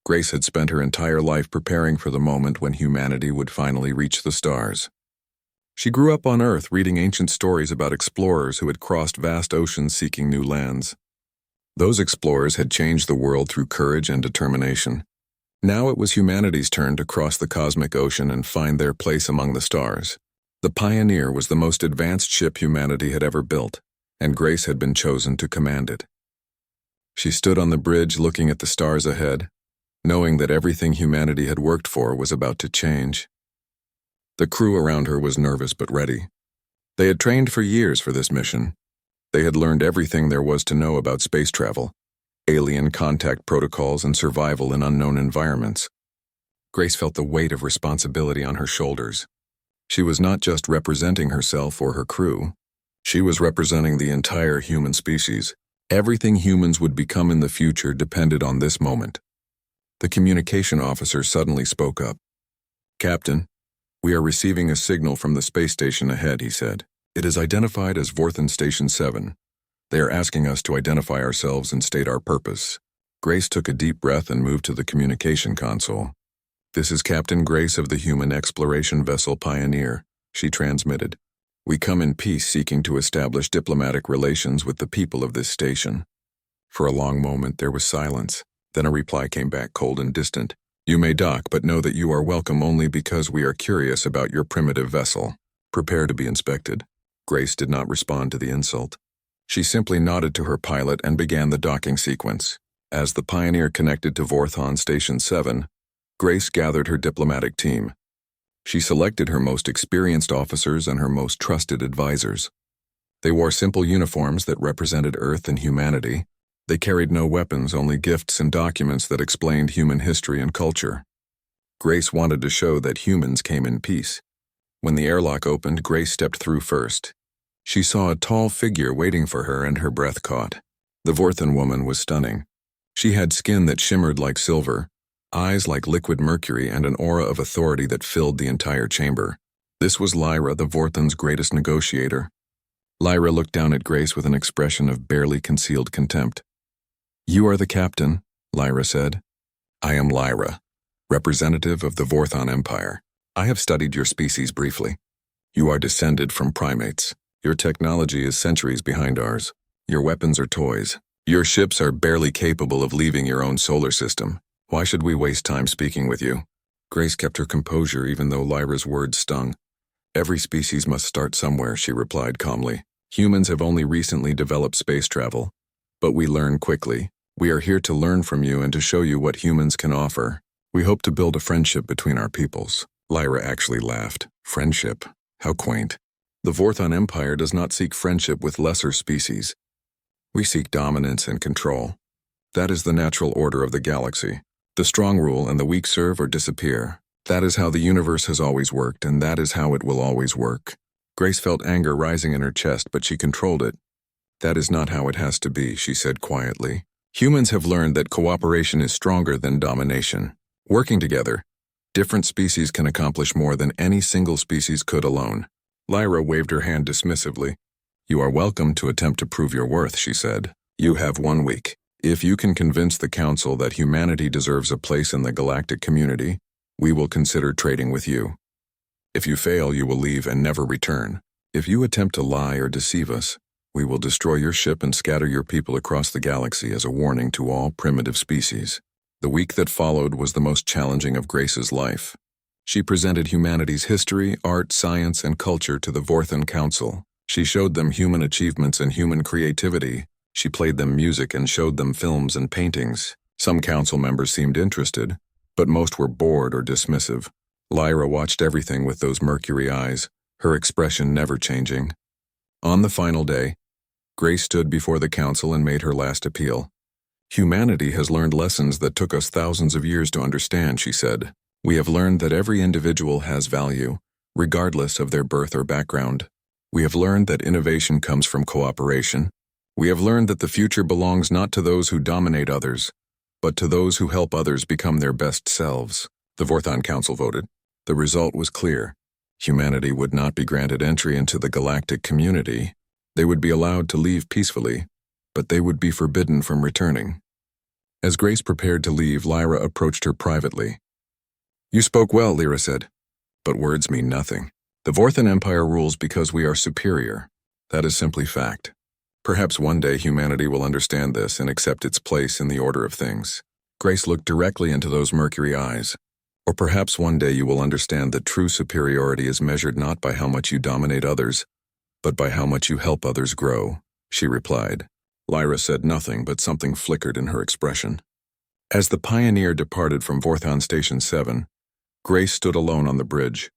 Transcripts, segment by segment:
Grace had spent her entire life preparing for the moment when humanity would finally reach the stars. She grew up on Earth reading ancient stories about explorers who had crossed vast oceans seeking new lands. Those explorers had changed the world through courage and determination. Now it was humanity's turn to cross the cosmic ocean and find their place among the stars. The Pioneer was the most advanced ship humanity had ever built, and Grace had been chosen to command it. She stood on the bridge looking at the stars ahead, knowing that everything humanity had worked for was about to change. The crew around her was nervous but ready. They had trained for years for this mission. They had learned everything there was to know about space travel, alien contact protocols, and survival in unknown environments. Grace felt the weight of responsibility on her shoulders. She was not just representing herself or her crew. She was representing the entire human species. Everything humans would become in the future depended on this moment. The communication officer suddenly spoke up. "Captain, we are receiving a signal from the space station ahead," he said. "It is identified as Vorthan Station 7. They are asking us to identify ourselves and state our purpose." Grace took a deep breath and moved to the communication console. "This is Captain Grace of the human exploration vessel Pioneer," she transmitted. "We come in peace seeking to establish diplomatic relations with the people of this station." For a long moment there was silence. Then a reply came back, cold and distant. "You may dock, but know that you are welcome only because we are curious about your primitive vessel. Prepare to be inspected." Grace did not respond to the insult. She simply nodded to her pilot and began the docking sequence. As the Pioneer connected to Vorthan Station 7, Grace gathered her diplomatic team. She selected her most experienced officers and her most trusted advisors. They wore simple uniforms that represented Earth and humanity. They carried no weapons, only gifts and documents that explained human history and culture. Grace wanted to show that humans came in peace. When the airlock opened, Grace stepped through first. She saw a tall figure waiting for her and her breath caught. The Vorthan woman was stunning. She had skin that shimmered like silver, eyes like liquid mercury, and an aura of authority that filled the entire chamber. This was Lyra, the Vorthan's greatest negotiator. Lyra looked down at Grace with an expression of barely concealed contempt. "You are the captain," Lyra said. "I am Lyra, representative of the Vorthan Empire. I have studied your species briefly. You are descended from primates. Your technology is centuries behind ours. Your weapons are toys. Your ships are barely capable of leaving your own solar system. Why should we waste time speaking with you?" Grace kept her composure even though Lyra's words stung. "Every species must start somewhere," she replied calmly. "Humans have only recently developed space travel, but we learn quickly. We are here to learn from you and to show you what humans can offer. We hope to build a friendship between our peoples." Lyra actually laughed. Friendship? How quaint. The Vorthan Empire does not seek friendship with lesser species. We seek dominance and control. That is the natural order of the galaxy. The strong rule and the weak serve or disappear. That is how the universe has always worked, and that is how it will always work. Grace felt anger rising in her chest, but she controlled it. "That is not how it has to be," she said quietly. "Humans have learned that cooperation is stronger than domination. Working together, different species can accomplish more than any single species could alone." Lyra waved her hand dismissively. "You are welcome to attempt to prove your worth," she said. "You have 1 week. If you can convince the Council that humanity deserves a place in the galactic community, we will consider trading with you. If you fail, you will leave and never return. If you attempt to lie or deceive us, we will destroy your ship and scatter your people across the galaxy as a warning to all primitive species." The week that followed was the most challenging of Grace's life. She presented humanity's history, art, science, and culture to the Vorthan Council. She showed them human achievements and human creativity. She played them music and showed them films and paintings. Some council members seemed interested, but most were bored or dismissive. Lyra watched everything with those mercury eyes, her expression never changing. On the final day, Grace stood before the council and made her last appeal. "Humanity has learned lessons that took us thousands of years to understand," she said. "We have learned that every individual has value, regardless of their birth or background. We have learned that innovation comes from cooperation. We have learned that the future belongs not to those who dominate others, but to those who help others become their best selves." The Vorthan Council voted. The result was clear. Humanity would not be granted entry into the galactic community. They would be allowed to leave peacefully, but they would be forbidden from returning. As Grace prepared to leave, Lyra approached her privately. "You spoke well," Lyra said, "but words mean nothing. The Vorthan Empire rules because we are superior. That is simply fact. Perhaps one day humanity will understand this and accept its place in the order of things." Grace looked directly into those mercury eyes. "Or perhaps one day you will understand that true superiority is measured not by how much you dominate others, but by how much you help others grow," she replied. Lyra said nothing, but something flickered in her expression. As the Pioneer departed from Vorthon Station 7, Grace stood alone on the bridge.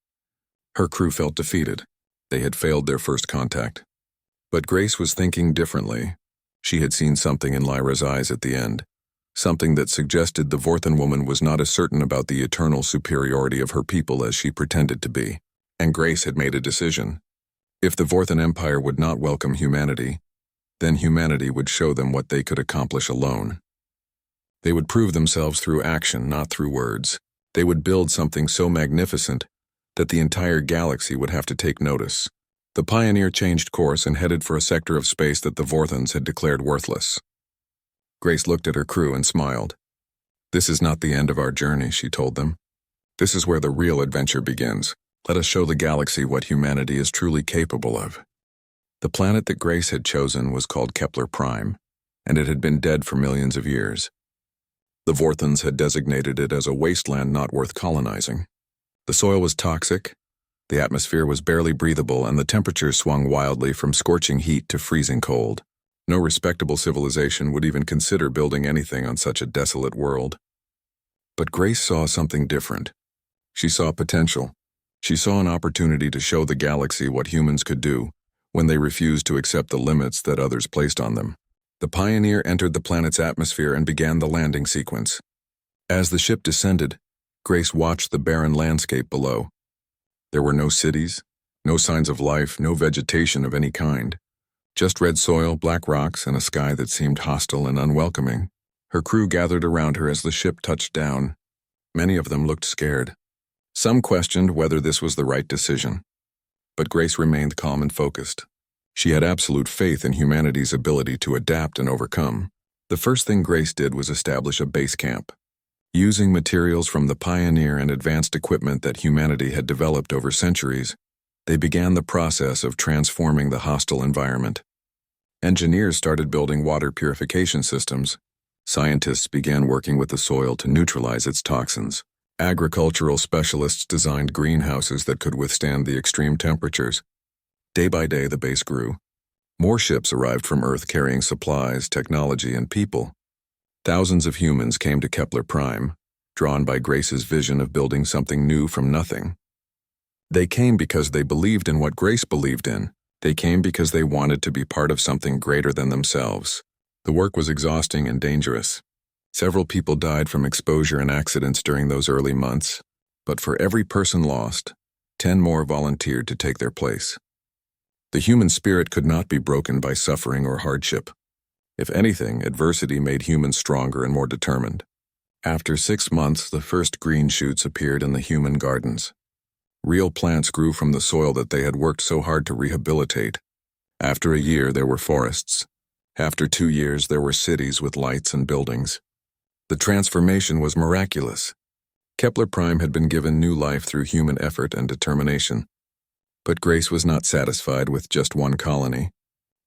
Her crew felt defeated. They had failed their first contact. But Grace was thinking differently. She had seen something in Lyra's eyes at the end, something that suggested the Vorthan woman was not as certain about the eternal superiority of her people as she pretended to be. And Grace had made a decision. If the Vorthan Empire would not welcome humanity, then humanity would show them what they could accomplish alone. They would prove themselves through action, not through words. They would build something so magnificent that the entire galaxy would have to take notice. The Pioneer changed course and headed for a sector of space that the Vorthans had declared worthless. Grace looked at her crew and smiled. "This is not the end of our journey," she told them. "This is where the real adventure begins. Let us show the galaxy what humanity is truly capable of." The planet that Grace had chosen was called Kepler Prime, and it had been dead for millions of years. The Vorthans had designated it as a wasteland not worth colonizing. The soil was toxic, the atmosphere was barely breathable, and the temperatures swung wildly from scorching heat to freezing cold. No respectable civilization would even consider building anything on such a desolate world. But Grace saw something different. She saw potential. She saw an opportunity to show the galaxy what humans could do when they refused to accept the limits that others placed on them. The Pioneer entered the planet's atmosphere and began the landing sequence. As the ship descended, Grace watched the barren landscape below. There were no cities, no signs of life, no vegetation of any kind. Just red soil, black rocks, and a sky that seemed hostile and unwelcoming. Her crew gathered around her as the ship touched down. Many of them looked scared. Some questioned whether this was the right decision. But Grace remained calm and focused. She had absolute faith in humanity's ability to adapt and overcome. The first thing Grace did was establish a base camp. Using materials from the Pioneer and advanced equipment that humanity had developed over centuries, they began the process of transforming the hostile environment. Engineers started building water purification systems. Scientists began working with the soil to neutralize its toxins. Agricultural specialists designed greenhouses that could withstand the extreme temperatures. Day by day, the base grew. More ships arrived from Earth carrying supplies, technology, and people. Thousands of humans came to Kepler Prime, drawn by Grace's vision of building something new from nothing. They came because they believed in what Grace believed in. They came because they wanted to be part of something greater than themselves. The work was exhausting and dangerous. Several people died from exposure and accidents during those early months, but for every person lost, 10 more volunteered to take their place. The human spirit could not be broken by suffering or hardship. If anything, adversity made humans stronger and more determined. After 6 months, the first green shoots appeared in the human gardens. Real plants grew from the soil that they had worked so hard to rehabilitate. After a year, there were forests. After 2 years, there were cities with lights and buildings. The transformation was miraculous. Kepler Prime had been given new life through human effort and determination. But Grace was not satisfied with just one colony.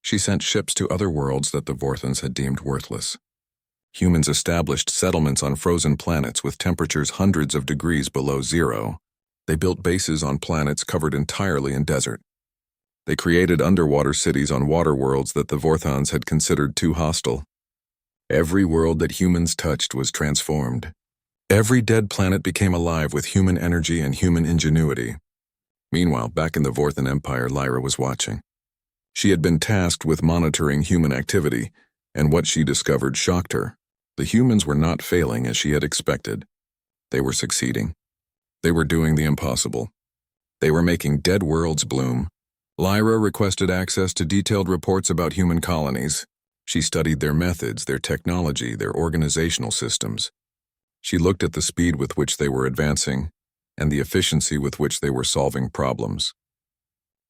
She sent ships to other worlds that the Vorthans had deemed worthless. Humans established settlements on frozen planets with temperatures hundreds of degrees below zero. They built bases on planets covered entirely in desert. They created underwater cities on water worlds that the Vorthans had considered too hostile. Every world that humans touched was transformed. Every dead planet became alive with human energy and human ingenuity. Meanwhile, back in the Vorthan Empire, Lyra was watching. She had been tasked with monitoring human activity, and what she discovered shocked her. The humans were not failing as she had expected. They were succeeding. They were doing the impossible. They were making dead worlds bloom. Lyra requested access to detailed reports about human colonies. She studied their methods, their technology, their organizational systems. She looked at the speed with which they were advancing and the efficiency with which they were solving problems.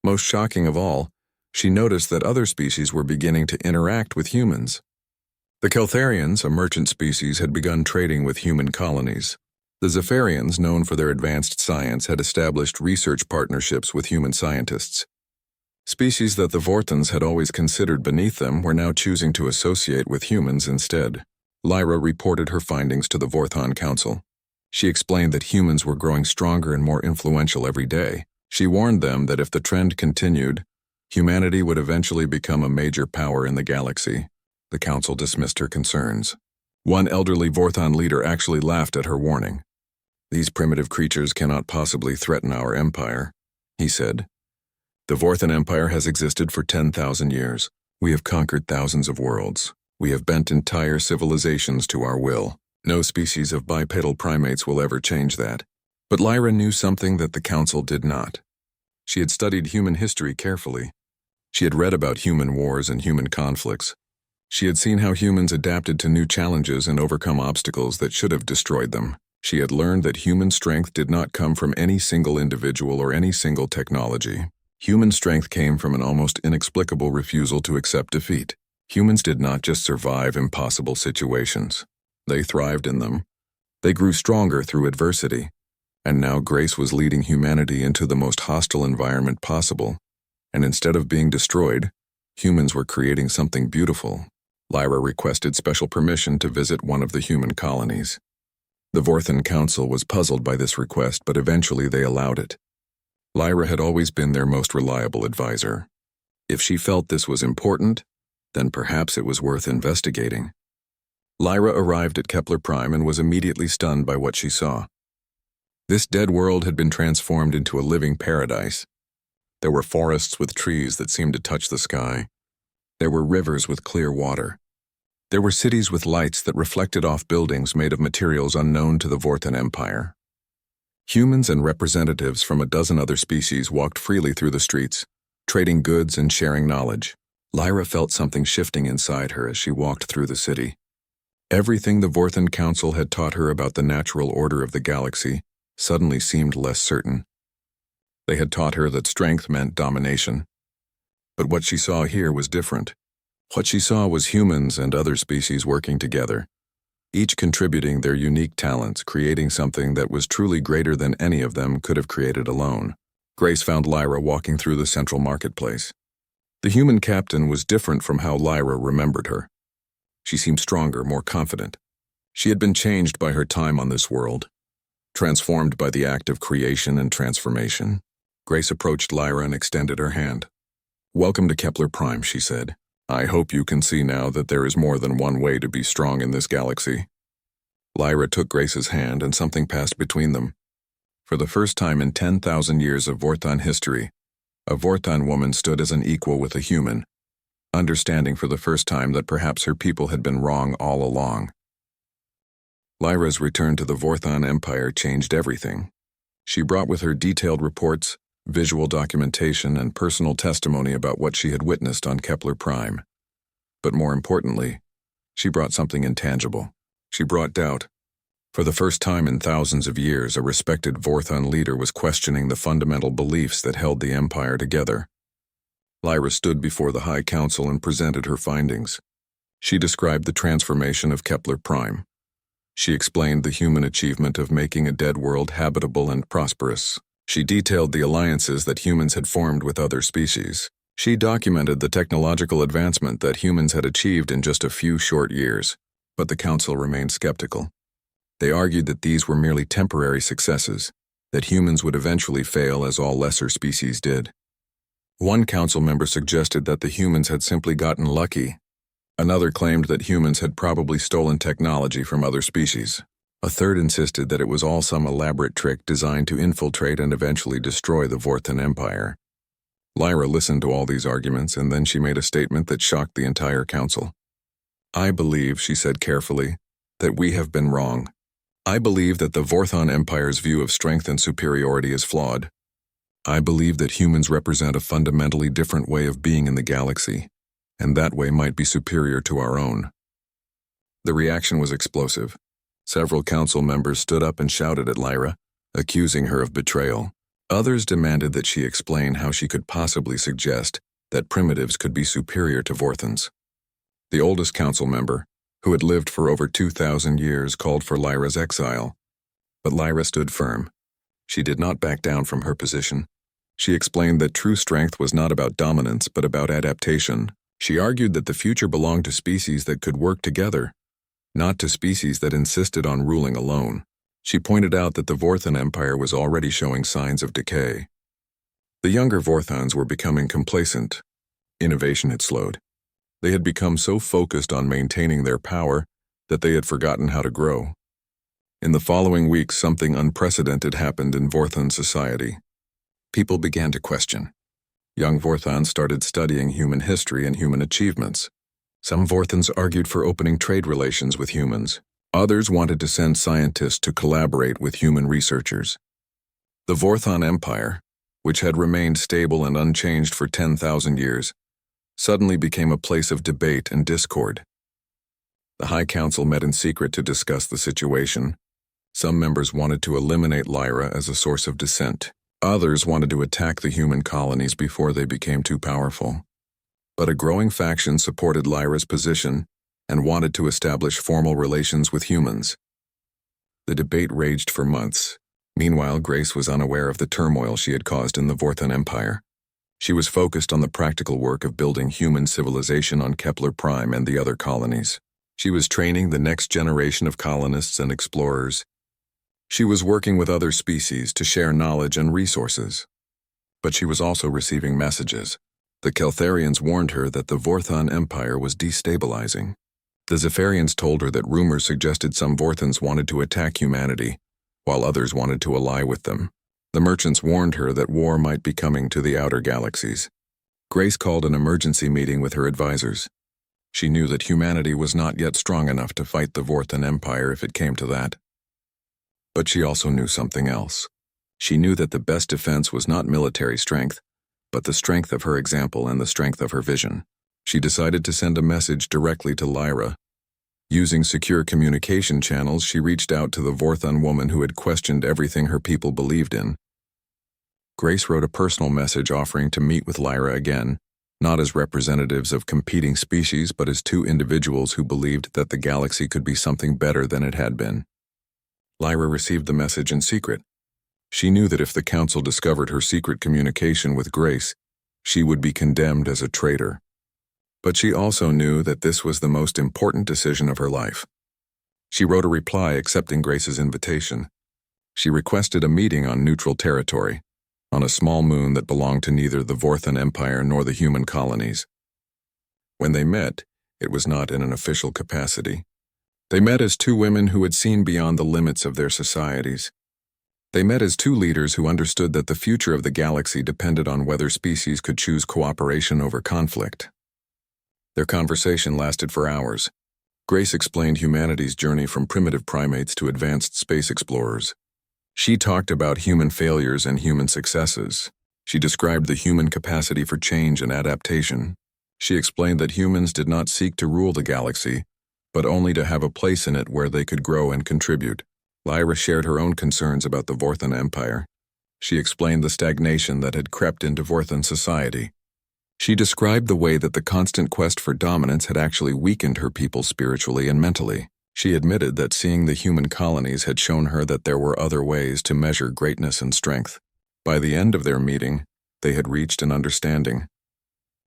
Most shocking of all, she noticed that other species were beginning to interact with humans. The Keltharians, a merchant species, had begun trading with human colonies. The Zephyrians, known for their advanced science, had established research partnerships with human scientists. Species that the Vorthons had always considered beneath them were now choosing to associate with humans instead. Lyra reported her findings to the Vorthon Council. She explained that humans were growing stronger and more influential every day. She warned them that if the trend continued, humanity would eventually become a major power in the galaxy. The council dismissed her concerns. One elderly Vorthon leader actually laughed at her warning. "These primitive creatures cannot possibly threaten our empire," he said. "The Vorthon Empire has existed for 10,000 years. We have conquered thousands of worlds. We have bent entire civilizations to our will. No species of bipedal primates will ever change that." But Lyra knew something that the council did not. She had studied human history carefully. She had read about human wars and human conflicts. She had seen how humans adapted to new challenges and overcome obstacles that should have destroyed them. She had learned that human strength did not come from any single individual or any single technology. Human strength came from an almost inexplicable refusal to accept defeat. Humans did not just survive impossible situations. They thrived in them. They grew stronger through adversity. And now Grace was leading humanity into the most hostile environment possible. And instead of being destroyed, humans were creating something beautiful. Lyra requested special permission to visit one of the human colonies. The Vorthon Council was puzzled by this request, but eventually they allowed it. Lyra had always been their most reliable advisor. If she felt this was important, then perhaps it was worth investigating. Lyra arrived at Kepler Prime and was immediately stunned by what she saw. This dead world had been transformed into a living paradise. There were forests with trees that seemed to touch the sky. There were rivers with clear water. There were cities with lights that reflected off buildings made of materials unknown to the Vorthon Empire. Humans and representatives from a dozen other species walked freely through the streets, trading goods and sharing knowledge. Lyra felt something shifting inside her as she walked through the city. Everything the Vorthon Council had taught her about the natural order of the galaxy suddenly seemed less certain. They had taught her that strength meant domination. But what she saw here was different. What she saw was humans and other species working together, each contributing their unique talents, creating something that was truly greater than any of them could have created alone. Grace found Lyra walking through the central marketplace. The human captain was different from how Lyra remembered her. She seemed stronger, more confident. She had been changed by her time on this world, transformed by the act of creation and transformation. Grace approached Lyra and extended her hand. "Welcome to Kepler Prime," she said. "I hope you can see now that there is more than one way to be strong in this galaxy." Lyra took Grace's hand and something passed between them. For the first time in 10,000 years of Vorthon history, a Vorthon woman stood as an equal with a human, understanding for the first time that perhaps her people had been wrong all along. Lyra's return to the Vorthon Empire changed everything. She brought with her detailed reports, visual documentation, and personal testimony about what she had witnessed on Kepler Prime. But more importantly, she brought something intangible. She brought doubt. For the first time in thousands of years, a respected Vorthon leader was questioning the fundamental beliefs that held the Empire together. Lyra stood before the High Council and presented her findings. She described the transformation of Kepler Prime. She explained the human achievement of making a dead world habitable and prosperous. She detailed the alliances that humans had formed with other species. She documented the technological advancement that humans had achieved in just a few short years. But the council remained skeptical. They argued that these were merely temporary successes, that humans would eventually fail as all lesser species did. One council member suggested that the humans had simply gotten lucky. Another claimed that humans had probably stolen technology from other species. A third insisted that it was all some elaborate trick designed to infiltrate and eventually destroy the Vorthon Empire. Lyra listened to all these arguments, and then she made a statement that shocked the entire council. "I believe," she said carefully, "that we have been wrong. I believe that the Vorthon Empire's view of strength and superiority is flawed. I believe that humans represent a fundamentally different way of being in the galaxy, and that way might be superior to our own." The reaction was explosive. Several council members stood up and shouted at Lyra, accusing her of betrayal. Others demanded that she explain how she could possibly suggest that primitives could be superior to Vorthons. The oldest council member, who had lived for over 2,000 years, called for Lyra's exile. But Lyra stood firm. She did not back down from her position. She explained that true strength was not about dominance but about adaptation. She argued that the future belonged to species that could work together, not to species that insisted on ruling alone. She pointed out that the Vorthon Empire was already showing signs of decay. The younger Vorthons were becoming complacent. Innovation had slowed. They had become so focused on maintaining their power that they had forgotten how to grow. In the following weeks, something unprecedented happened in Vorthon society. People began to question. Young Vorthons started studying human history and human achievements. Some Vorthons argued for opening trade relations with humans. Others wanted to send scientists to collaborate with human researchers. The Vorthon Empire, which had remained stable and unchanged for 10,000 years, suddenly became a place of debate and discord. The High Council met in secret to discuss the situation. Some members wanted to eliminate Lyra as a source of dissent. Others wanted to attack the human colonies before they became too powerful. But a growing faction supported Lyra's position and wanted to establish formal relations with humans. The debate raged for months. Meanwhile, Grace was unaware of the turmoil she had caused in the Vorthon Empire. She was focused on the practical work of building human civilization on Kepler Prime and the other colonies. She was training the next generation of colonists and explorers. She was working with other species to share knowledge and resources. But she was also receiving messages. The Keltharians warned her that the Vorthon Empire was destabilizing. The Zephyrians told her that rumors suggested some Vorthons wanted to attack humanity, while others wanted to ally with them. The merchants warned her that war might be coming to the outer galaxies. Grace called an emergency meeting with her advisors. She knew that humanity was not yet strong enough to fight the Vorthon Empire if it came to that. But she also knew something else. She knew that the best defense was not military strength, but the strength of her example and the strength of her vision. She decided to send a message directly to Lyra. Using secure communication channels, she reached out to the Vorthon woman who had questioned everything her people believed in. Grace wrote a personal message offering to meet with Lyra again, not as representatives of competing species, but as two individuals who believed that the galaxy could be something better than it had been. Lyra received the message in secret. She knew that if the council discovered her secret communication with Grace, she would be condemned as a traitor. But she also knew that this was the most important decision of her life. She wrote a reply accepting Grace's invitation. She requested a meeting on neutral territory, on a small moon that belonged to neither the Vorthon Empire nor the human colonies. When they met, it was not in an official capacity. They met as two women who had seen beyond the limits of their societies. They met as two leaders who understood that the future of the galaxy depended on whether species could choose cooperation over conflict. Their conversation lasted for hours. Grace explained humanity's journey from primitive primates to advanced space explorers. She talked about human failures and human successes. She described the human capacity for change and adaptation. She explained that humans did not seek to rule the galaxy, but only to have a place in it where they could grow and contribute. Lyra shared her own concerns about the Vorthon Empire. She explained the stagnation that had crept into Vorthon society. She described the way that the constant quest for dominance had actually weakened her people spiritually and mentally. She admitted that seeing the human colonies had shown her that there were other ways to measure greatness and strength. By the end of their meeting, they had reached an understanding.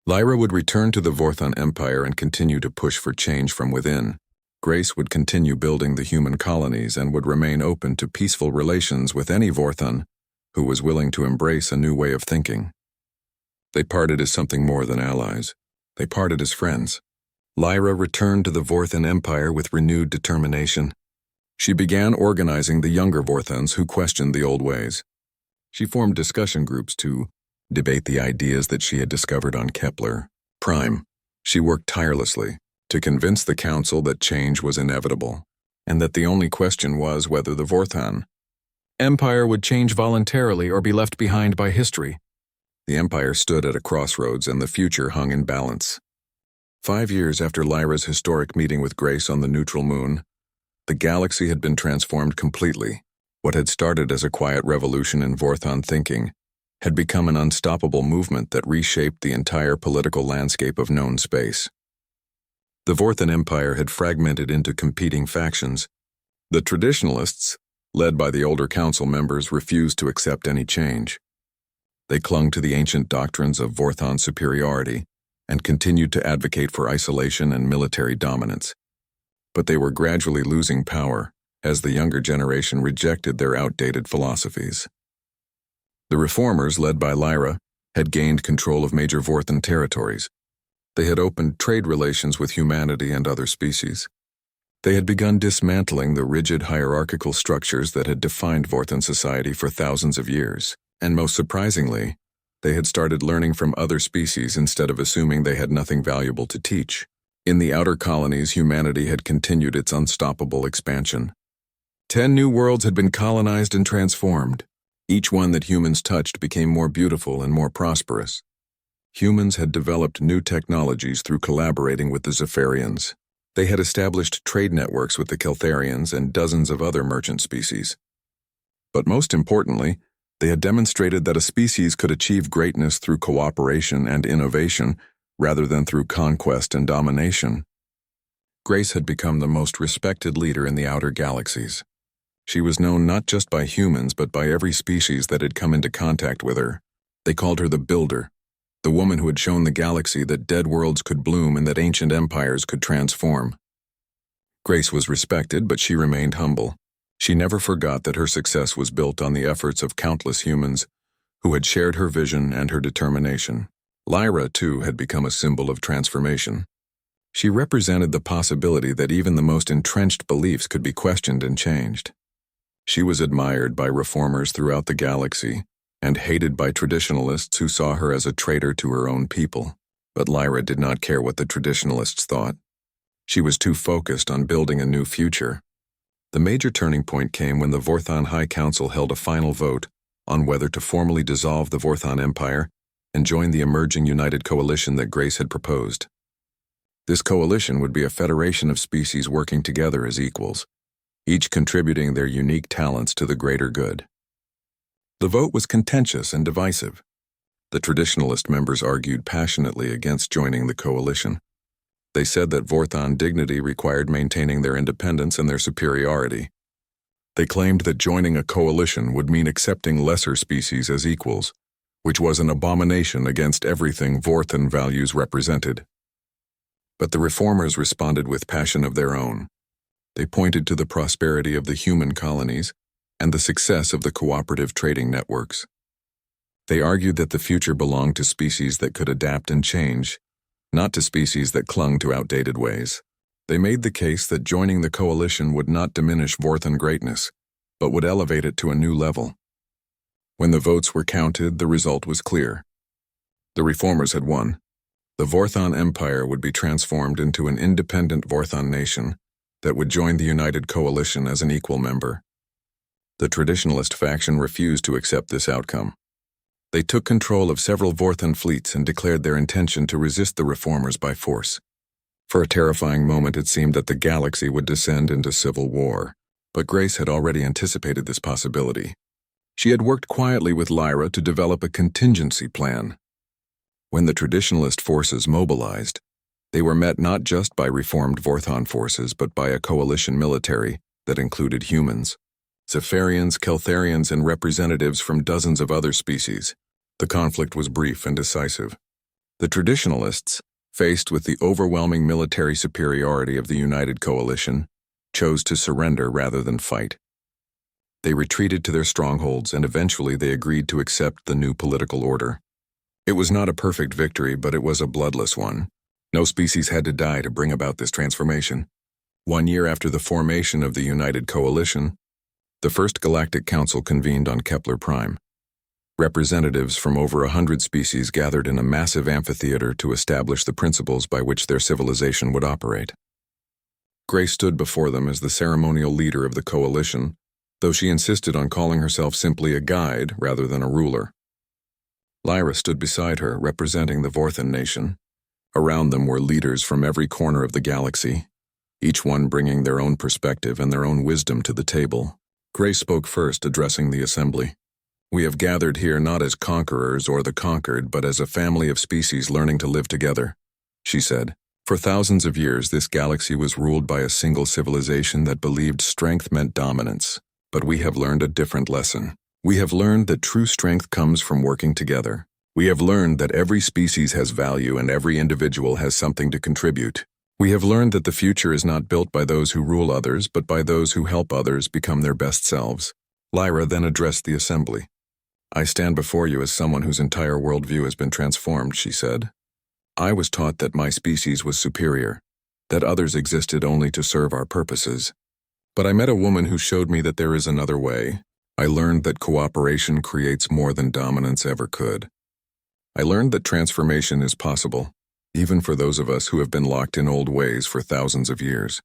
Lyra would return to the Vorthon Empire and continue to push for change from within. Grace would continue building the human colonies and would remain open to peaceful relations with any Vorthon who was willing to embrace a new way of thinking. They parted as something more than allies. They parted as friends. Lyra returned to the Vorthon Empire with renewed determination. She began organizing the younger Vorthons who questioned the old ways. She formed discussion groups to debate the ideas that she had discovered on Kepler Prime. She worked tirelessly to convince the council that change was inevitable, and that the only question was whether the Vorthon Empire would change voluntarily or be left behind by history. The Empire stood at a crossroads and the future hung in balance. 5 years after Lyra's historic meeting with Grace on the neutral moon, the galaxy had been transformed completely. What had started as a quiet revolution in Vorthon thinking had become an unstoppable movement that reshaped the entire political landscape of known space. The Vorthan Empire had fragmented into competing factions. The traditionalists, led by the older council members, refused to accept any change. They clung to the ancient doctrines of Vorthon superiority and continued to advocate for isolation and military dominance. But they were gradually losing power as the younger generation rejected their outdated philosophies. The reformers, led by Lyra, had gained control of major Vorthan territories. They had opened trade relations with humanity and other species. They had begun dismantling the rigid hierarchical structures that had defined Vorthan society for thousands of years. And most surprisingly, they had started learning from other species instead of assuming they had nothing valuable to teach. In the outer colonies, humanity had continued its unstoppable expansion. 10 new worlds had been colonized and transformed. Each one that humans touched became more beautiful and more prosperous. Humans had developed new technologies through collaborating with the Zephyrians. They had established trade networks with the Keltharians and dozens of other merchant species. But most importantly, they had demonstrated that a species could achieve greatness through cooperation and innovation rather than through conquest and domination. Grace had become the most respected leader in the outer galaxies. She was known not just by humans but by every species that had come into contact with her. They called her the Builder, the woman who had shown the galaxy that dead worlds could bloom and that ancient empires could transform. Grace was respected, but she remained humble. She never forgot that her success was built on the efforts of countless humans who had shared her vision and her determination. Lyra, too, had become a symbol of transformation. She represented the possibility that even the most entrenched beliefs could be questioned and changed. She was admired by reformers throughout the galaxy and hated by traditionalists who saw her as a traitor to her own people. But Lyra did not care what the traditionalists thought. She was too focused on building a new future. The major turning point came when the Vorthon High Council held a final vote on whether to formally dissolve the Vorthon Empire and join the emerging united coalition that Grace had proposed. This coalition would be a federation of species working together as equals, each contributing their unique talents to the greater good. The vote was contentious and divisive. The traditionalist members argued passionately against joining the coalition. They said that Vorthon dignity required maintaining their independence and their superiority. They claimed that joining a coalition would mean accepting lesser species as equals, which was an abomination against everything Vorthan values represented. But the reformers responded with passion of their own. They pointed to the prosperity of the human colonies and the success of the cooperative trading networks. They argued that the future belonged to species that could adapt and change, not to species that clung to outdated ways. They made the case that joining the coalition would not diminish Vorthan greatness, but would elevate it to a new level. When the votes were counted, the result was clear. The reformers had won. The Vorthon Empire would be transformed into an independent Vorthon nation that would join the United Coalition as an equal member. The traditionalist faction refused to accept this outcome. They took control of several Vorthan fleets and declared their intention to resist the reformers by force. For a terrifying moment, it seemed that the galaxy would descend into civil war, but Grace had already anticipated this possibility. She had worked quietly with Lyra to develop a contingency plan. When the traditionalist forces mobilized, they were met not just by reformed Vorthon forces but by a coalition military that included humans, Zephyrians, Keltharians, and representatives from dozens of other species. The conflict was brief and decisive. The traditionalists, faced with the overwhelming military superiority of the United Coalition, chose to surrender rather than fight. They retreated to their strongholds and eventually they agreed to accept the new political order. It was not a perfect victory, but it was a bloodless one. No species had to die to bring about this transformation. 1 year after the formation of the United Coalition, the First Galactic Council convened on Kepler Prime. Representatives from over 100 species gathered in a massive amphitheater to establish the principles by which their civilization would operate. Grace stood before them as the ceremonial leader of the coalition, though she insisted on calling herself simply a guide rather than a ruler. Lyra stood beside her, representing the Vorthan nation. Around them were leaders from every corner of the galaxy, each one bringing their own perspective and their own wisdom to the table. Grace spoke first, addressing the assembly. "We have gathered here not as conquerors or the conquered, but as a family of species learning to live together," she said. For thousands of years, this galaxy was ruled by a single civilization that believed strength meant dominance. But we have learned a different lesson. We have learned that true strength comes from working together. We have learned that every species has value and every individual has something to contribute. We have learned that the future is not built by those who rule others, but by those who help others become their best selves. Lyra then addressed the assembly. "I stand before you as someone whose entire worldview has been transformed," she said. "I was taught that my species was superior, that others existed only to serve our purposes. But I met a woman who showed me that there is another way. I learned that cooperation creates more than dominance ever could. I learned that transformation is possible, even for those of us who have been locked in old ways for thousands of years.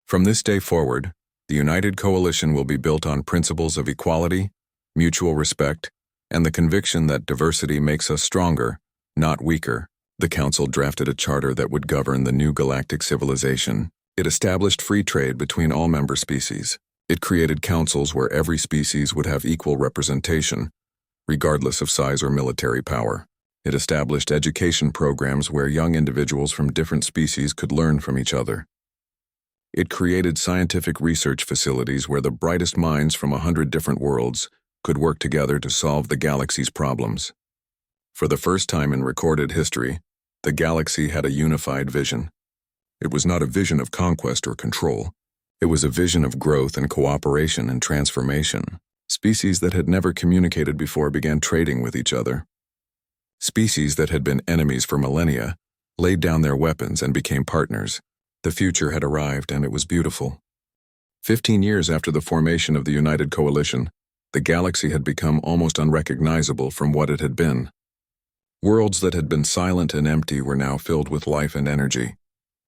From this day forward, the United Coalition will be built on principles of equality, mutual respect, and the conviction that diversity makes us stronger, not weaker." The Council drafted a charter that would govern the new galactic civilization. It established free trade between all member species. It created councils where every species would have equal representation, regardless of size or military power. It established education programs where young individuals from different species could learn from each other. It created scientific research facilities where the brightest minds from 100 different worlds could work together to solve the galaxy's problems. For the first time in recorded history, the galaxy had a unified vision. It was not a vision of conquest or control. It was a vision of growth and cooperation and transformation. Species that had never communicated before began trading with each other. Species that had been enemies for millennia laid down their weapons and became partners. The future had arrived, and it was beautiful. 15 years after the formation of the United Coalition, the galaxy had become almost unrecognizable from what it had been. Worlds that had been silent and empty were now filled with life and energy.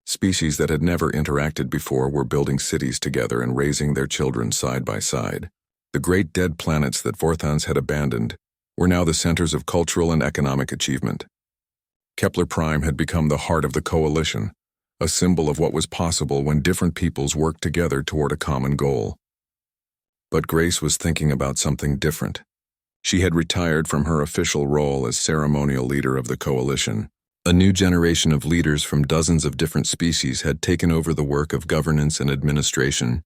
Species that had never interacted before were building cities together and raising their children side by side. The great dead planets that Vorthans had abandoned were now the centers of cultural and economic achievement. Kepler Prime had become the heart of the coalition, a symbol of what was possible when different peoples worked together toward a common goal. But Grace was thinking about something different. She had retired from her official role as ceremonial leader of the coalition. A new generation of leaders from dozens of different species had taken over the work of governance and administration.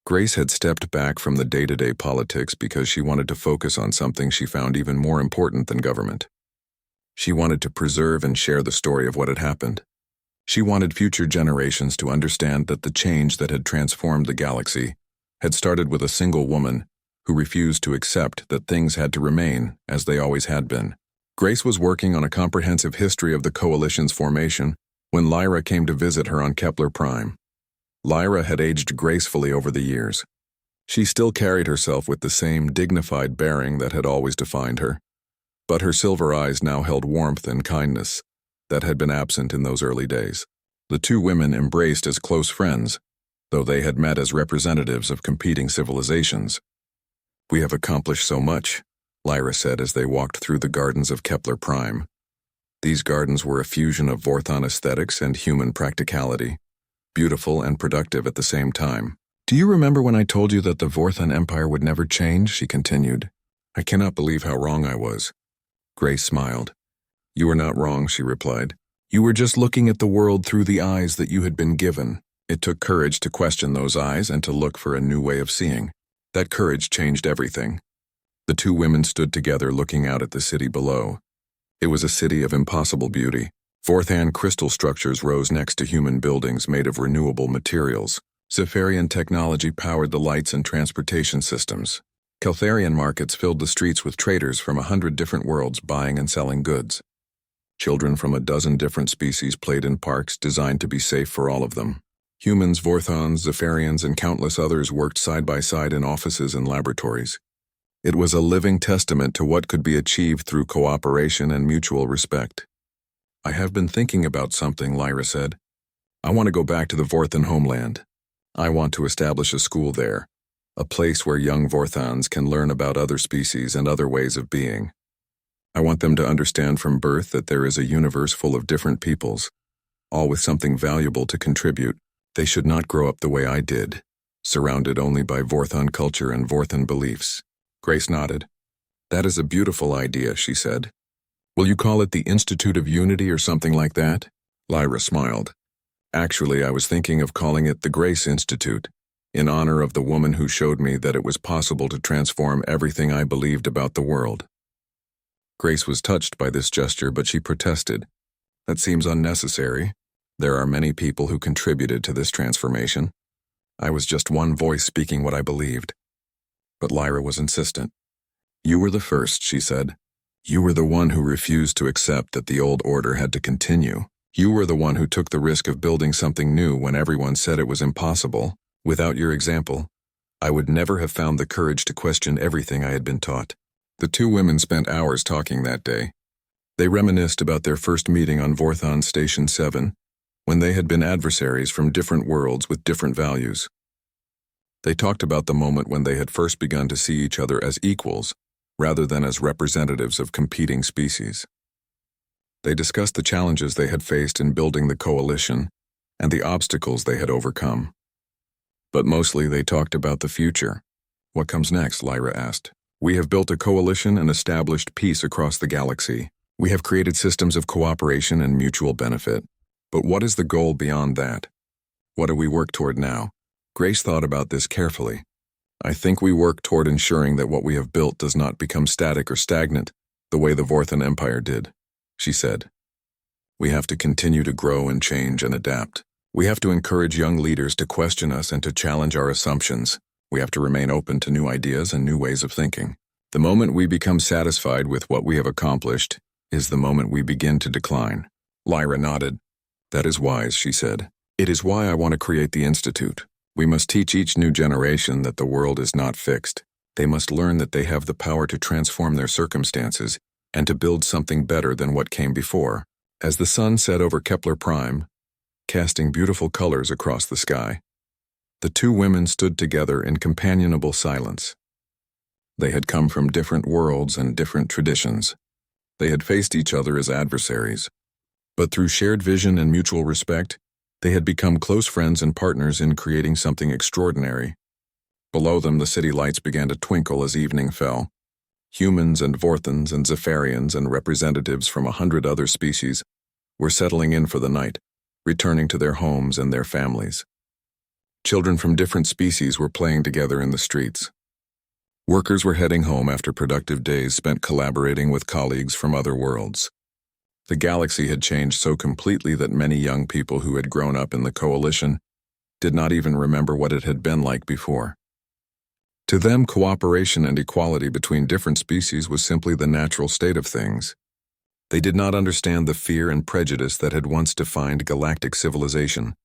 Grace had stepped back from the day-to-day politics because she wanted to focus on something she found even more important than government. She wanted to preserve and share the story of what had happened. She wanted future generations to understand that the change that had transformed the galaxy had started with a single woman who refused to accept that things had to remain as they always had been. Grace was working on a comprehensive history of the coalition's formation when Lyra came to visit her on Kepler Prime. Lyra had aged gracefully over the years. She still carried herself with the same dignified bearing that had always defined her, but her silver eyes now held warmth and kindness that had been absent in those early days. The two women embraced as close friends, though they had met as representatives of competing civilizations. "We have accomplished so much," Lyra said as they walked through the gardens of Kepler Prime. These gardens were a fusion of Vorthon aesthetics and human practicality, beautiful and productive at the same time. "Do you remember when I told you that the Vorthon Empire would never change?" she continued. "I cannot believe how wrong I was." Grace smiled. "You were not wrong," she replied. "You were just looking at the world through the eyes that you had been given. It took courage to question those eyes and to look for a new way of seeing. That courage changed everything." The two women stood together looking out at the city below. It was a city of impossible beauty. Vorthan crystal structures rose next to human buildings made of renewable materials. Zephyrian technology powered the lights and transportation systems. Keltharian markets filled the streets with traders from 100 different worlds buying and selling goods. Children from a dozen different species played in parks designed to be safe for all of them. Humans, Vorthons, Zephyrians, and countless others worked side by side in offices and laboratories. It was a living testament to what could be achieved through cooperation and mutual respect. "I have been thinking about something," Lyra said. "I want to go back to the Vorthon homeland. I want to establish a school there, a place where young Vorthons can learn about other species and other ways of being. I want them to understand from birth that there is a universe full of different peoples, all with something valuable to contribute. They should not grow up the way I did, surrounded only by Vorthon culture and Vorthon beliefs." Grace nodded. "That is a beautiful idea," she said. "Will you call it the Institute of Unity or something like that?" Lyra smiled. Actually, I was thinking of calling it the Grace Institute, in honor of the woman who showed me that it was possible to transform everything I believed about the world. Grace was touched by this gesture, but she protested. That seems unnecessary. There are many people who contributed to this transformation. I was just one voice speaking what I believed. But Lyra was insistent. You were the first, she said. You were the one who refused to accept that the old order had to continue. You were the one who took the risk of building something new when everyone said it was impossible. Without your example, I would never have found the courage to question everything I had been taught. The two women spent hours talking that day. They reminisced about their first meeting on Vorthon Station 7, when they had been adversaries from different worlds with different values. They talked about the moment when they had first begun to see each other as equals, rather than as representatives of competing species. They discussed the challenges they had faced in building the coalition and the obstacles they had overcome. But mostly they talked about the future. What comes next? Lyra asked. We have built a coalition and established peace across the galaxy. We have created systems of cooperation and mutual benefit. But what is the goal beyond that? What do we work toward now? Grace thought about this carefully. I think we work toward ensuring that what we have built does not become static or stagnant, the way the Vorthon Empire did, she said. We have to continue to grow and change and adapt. We have to encourage young leaders to question us and to challenge our assumptions. We have to remain open to new ideas and new ways of thinking. The moment we become satisfied with what we have accomplished is the moment we begin to decline. Lyra nodded. That is wise, she said. It is why I want to create the Institute. We must teach each new generation that the world is not fixed. They must learn that they have the power to transform their circumstances and to build something better than what came before. As the sun set over Kepler Prime, casting beautiful colors across the sky, the two women stood together in companionable silence. They had come from different worlds and different traditions. They had faced each other as adversaries. But through shared vision and mutual respect, they had become close friends and partners in creating something extraordinary. Below them, the city lights began to twinkle as evening fell. Humans and Vorthons and Zephyrians and representatives from 100 other species were settling in for the night, returning to their homes and their families. Children from different species were playing together in the streets. Workers were heading home after productive days spent collaborating with colleagues from other worlds. The galaxy had changed so completely that many young people who had grown up in the coalition did not even remember what it had been like before. To them, cooperation and equality between different species was simply the natural state of things. They did not understand the fear and prejudice that had once defined galactic civilization.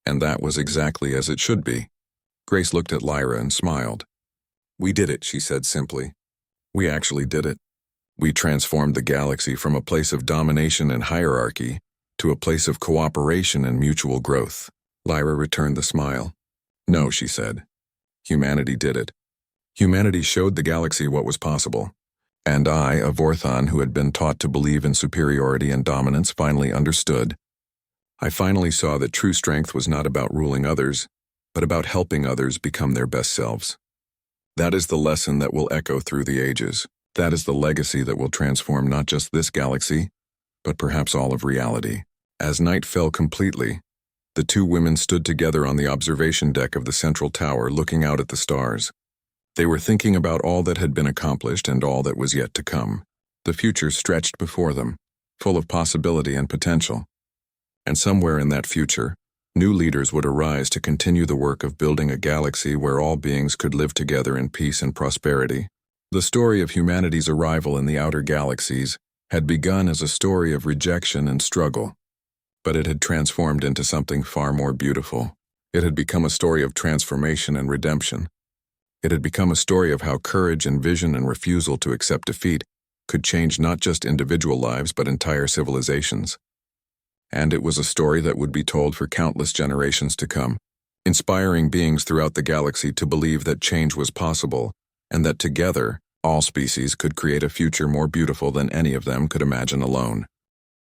And that was exactly as it should be. Grace looked at Lyra and smiled. We did it, she said simply. We actually did it. We transformed the galaxy from a place of domination and hierarchy to a place of cooperation and mutual growth. Lyra returned the smile. No, she said. Humanity did it. Humanity showed the galaxy what was possible. And I, a Vorthon who had been taught to believe in superiority and dominance, finally understood. I finally saw that true strength was not about ruling others, but about helping others become their best selves. That is the lesson that will echo through the ages. That is the legacy that will transform not just this galaxy, but perhaps all of reality. As night fell completely, the two women stood together on the observation deck of the central tower looking out at the stars. They were thinking about all that had been accomplished and all that was yet to come. The future stretched before them, full of possibility and potential. And somewhere in that future, new leaders would arise to continue the work of building a galaxy where all beings could live together in peace and prosperity. The story of humanity's arrival in the outer galaxies had begun as a story of rejection and struggle, but it had transformed into something far more beautiful. It had become a story of transformation and redemption. It had become a story of how courage and vision and refusal to accept defeat could change not just individual lives but entire civilizations. And it was a story that would be told for countless generations to come, inspiring beings throughout the galaxy to believe that change was possible and that together, all species could create a future more beautiful than any of them could imagine alone.